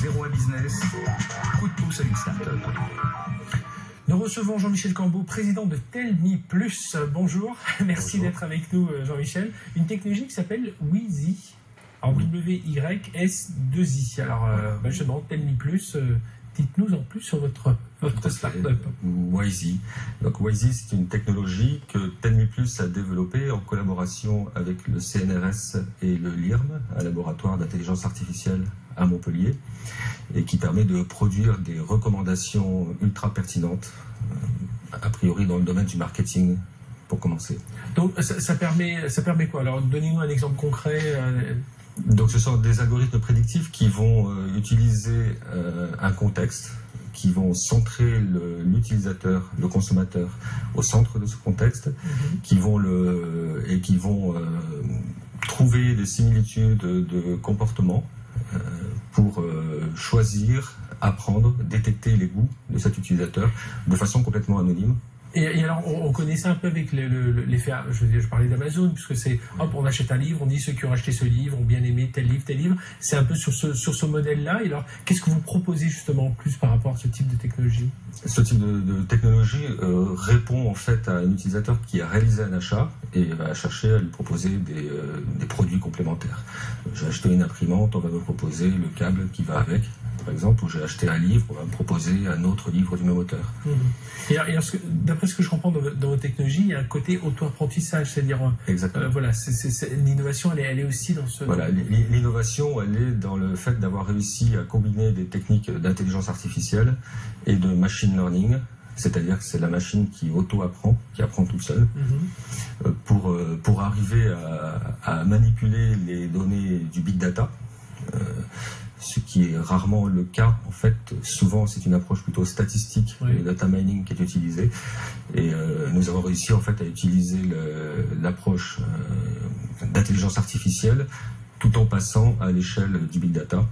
0 à business, coup de pouce à une start-up. Nous recevons Jean-Michel Cambeau, président de Tell.me Plus. Bonjour, merci d'être avec nous Jean-Michel. Une technologie qui s'appelle Whysi, alors W-Y-S-2-I. Alors justement, Tell.me Plus, dites-nous en plus sur votre start-up. Whysi. Donc Whysi, c'est une technologie que Tell.me Plus a développée en collaboration avec le CNRS et le LIRM, un laboratoire d'intelligence artificielle à Montpellier, et qui permet de produire des recommandations ultra pertinentes, a priori dans le domaine du marketing, pour commencer. Donc ça permet quoi? Alors donnez-nous un exemple concret. Donc ce sont des algorithmes prédictifs qui vont utiliser un contexte, qui vont centrer l'utilisateur, le consommateur au centre de ce contexte, qui vont trouver des similitudes de comportement pour choisir, apprendre, détecter les goûts de cet utilisateur de façon complètement anonyme. Et alors, on connaît ça un peu avec l'effet, je parlais d'Amazon, puisque c'est, hop, on achète un livre, on dit ceux qui ont acheté ce livre ont bien aimé tel livre. C'est un peu sur ce modèle-là. Et alors, qu'est-ce que vous proposez justement en plus par rapport à ce type de technologie? Ce type de technologie répond en fait à un utilisateur qui a réalisé un achat et va chercher à lui proposer des produits complémentaires. J'ai acheté une imprimante, on va me proposer le câble qui va avec, par exemple, ou j'ai acheté un livre, on va me proposer un autre livre du même auteur. Et alors, d'après ce que je comprends dans votre technologie, il y a un côté auto-apprentissage, c'est-à-dire voilà, l'innovation, elle est aussi dans ce... Voilà, l'innovation, elle est dans le fait d'avoir réussi à combiner des techniques d'intelligence artificielle et de machine learning, c'est-à-dire que c'est la machine qui auto-apprend, qui apprend toute seule, pour arriver à manipuler les données du big data, ce qui est rarement le cas. En fait, souvent, c'est une approche plutôt statistique, le data mining qui est utilisé. Et nous avons réussi en fait à utiliser l'approche d'intelligence artificielle tout en passant à l'échelle du big data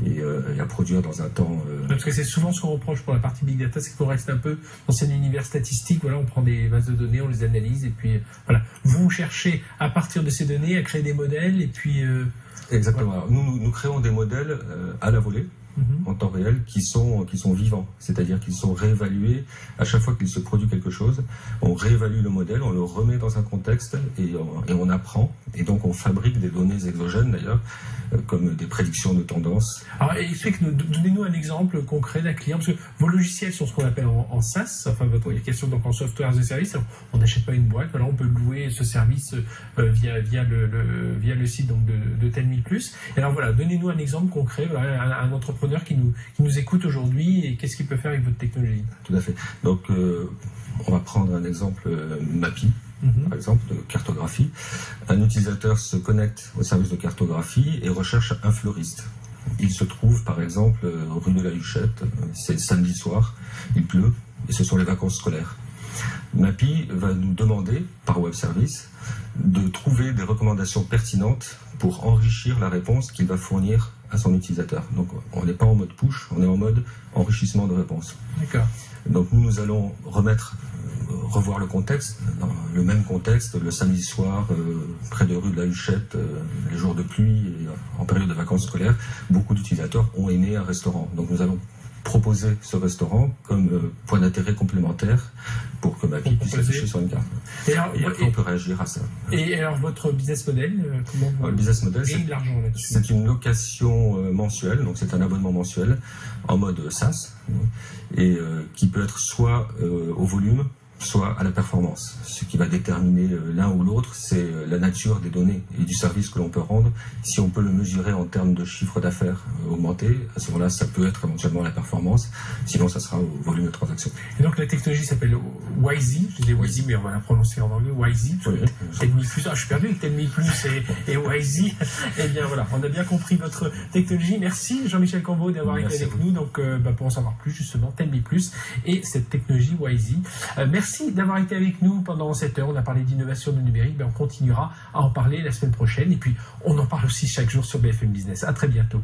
et à produire dans un temps... Parce que c'est souvent ce qu'on reproche pour la partie big data, c'est qu'on reste un peu dans cet univers statistique. Voilà, on prend des bases de données, on les analyse, et puis voilà. Vous cherchez à partir de ces données à créer des modèles, et puis... Exactement. Voilà. Nous créons des modèles à la volée, en temps réel, qui sont vivants, c'est-à-dire qu'ils sont réévalués à chaque fois qu'il se produit quelque chose. On réévalue le modèle, on le remet dans un contexte et on apprend. Et donc on fabrique des données exogènes d'ailleurs, comme des prédictions de tendance. Alors donnez-nous un exemple concret d'un client, parce que vos logiciels sont ce qu'on appelle en SaaS, enfin votre application donc en software as a service. On n'achète pas une boîte, voilà, on peut louer ce service via le site donc de Tell.me Plus. Et alors voilà, donnez-nous un exemple concret, voilà, un entrepreneur qui nous écoute aujourd'hui, et qu'est-ce qu'il peut faire avec votre technologie? Tout à fait. Donc on va prendre un exemple Mappy. Par exemple, de cartographie. Un utilisateur se connecte au service de cartographie et recherche un fleuriste. Il se trouve, par exemple, rue de la Huchette, c'est samedi soir, il pleut, et ce sont les vacances scolaires. Mappy va nous demander, par web service, de trouver des recommandations pertinentes pour enrichir la réponse qu'il va fournir à son utilisateur. Donc, on n'est pas en mode push, on est en mode enrichissement de réponse. D'accord. Donc, nous allons revoir le contexte, dans le même contexte, le samedi soir, près de rue de la Huchette, les jours de pluie et en période de vacances scolaires, beaucoup d'utilisateurs ont aimé un restaurant. Donc nous allons proposer ce restaurant comme point d'intérêt complémentaire pour que Mappy puisse afficher sur une carte. Et après, on peut réagir à ça. Et alors, votre business model, comment vous le business model, gagnez de l'argent là-dessus? C'est une location mensuelle, donc c'est un abonnement mensuel en mode SaaS, et qui peut être soit au volume, soit à la performance. Ce qui va déterminer l'un ou l'autre, c'est la nature des données et du service que l'on peut rendre. Si on peut le mesurer en termes de chiffre d'affaires augmenté, à ce moment-là, ça peut être éventuellement la performance. Sinon, ça sera au volume de transactions. Et donc, la technologie s'appelle Whysi. Je disais Whysi, mais on va la prononcer en anglais. Whysi. Tell.me Plus. Je suis perdu avec Tell.me Plus et Whysi. Eh bien, voilà. On a bien compris votre technologie. Merci, Jean-Michel Cambeau, d'avoir été avec nous. Donc, pour en savoir plus, justement, Tell.me Plus et cette technologie Whysi. Merci d'avoir été avec nous pendant cette heure. On a parlé d'innovation du numérique, on continuera à en parler la semaine prochaine, et puis on en parle aussi chaque jour sur BFM Business. À très bientôt.